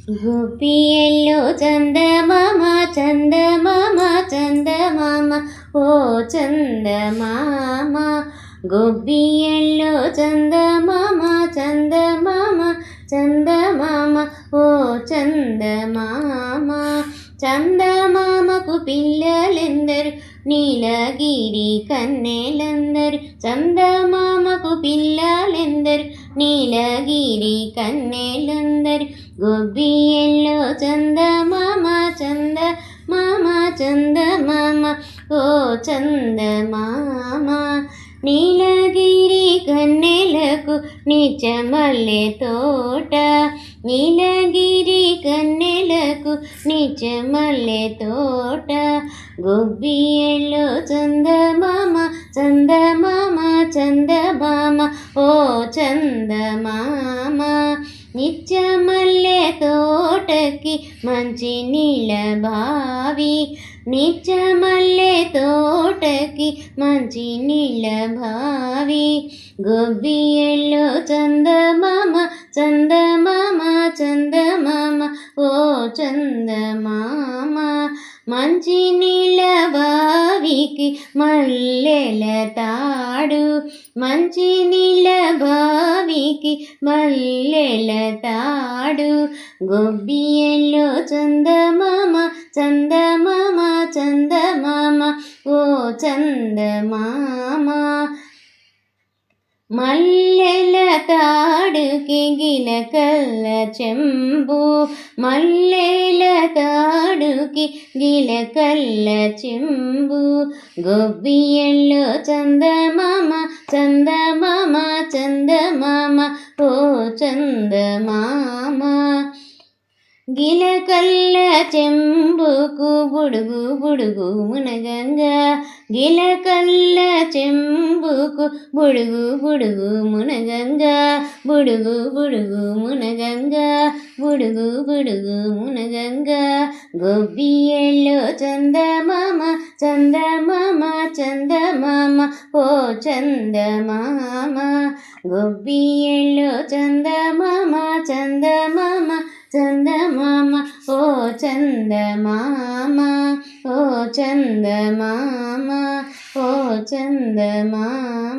గోపియల్లో చందమామ చందమామ చందమామ ఓ చందమామ గోపియల్లో చందమామ చందమామ చందమామ ఓ చందమామ చందమామకు పిల్లలెందరు నీలగిరి కన్నెలందరు చందమామకు పిల్లలెందరు నీలగిరి కన్నెలందరు గొబ్బియల్లో చందమామ చందమామ చందమామ ఓ చందమామ నీలగిరి కన్నెలకు నిజమల్లె తోట నీలగిరి కన్నెలకు నిజమల్లె తోట గొబ్బియల్లో చందమామ చందమామ చందమామ ఓ చందమామ నిత్యమల్లె తోటకి మంచి నీళ్ళ బావి నిత్యమల్లె తోటకి మంచి నీళ్ళ బావి గొబ్బియల్లో చందమామ చందమామ చందమామ ఓ చందమామ మంచి నీళ్ళ బావికి మల్లెల తాడు మంచి నీళ్ళ బావికి మల్లెల తాడు గొబ్బియల్లో చందమామ చందమామ చందమామ ఓ చందమామ మల్లెల తాడుకి గిలకల్ల చెంబు మల్లెల తాడుకి గిలకల్ల చెంబు గొబ్బియల్లో చందమామ చందమామ చందమామ ఓ చందమామ గిలకల్ల చెంబుకు బుడుగు బుడుగు మునగంగా గిలకల్ల చెంబుకు బుడుగు బుడుగు మునగంగా బుడుగు బుడుగు మునగంగా బుడుగు బుడుగు మునగంగా గొబ్బియల్లో చందమామ చందమామ చందమామ ఓ చందమామ గొబ్బియల్లో చందమామ చందమామ చందమామ ఓ చందమామ ఓ చందమామ ఓ చందమామ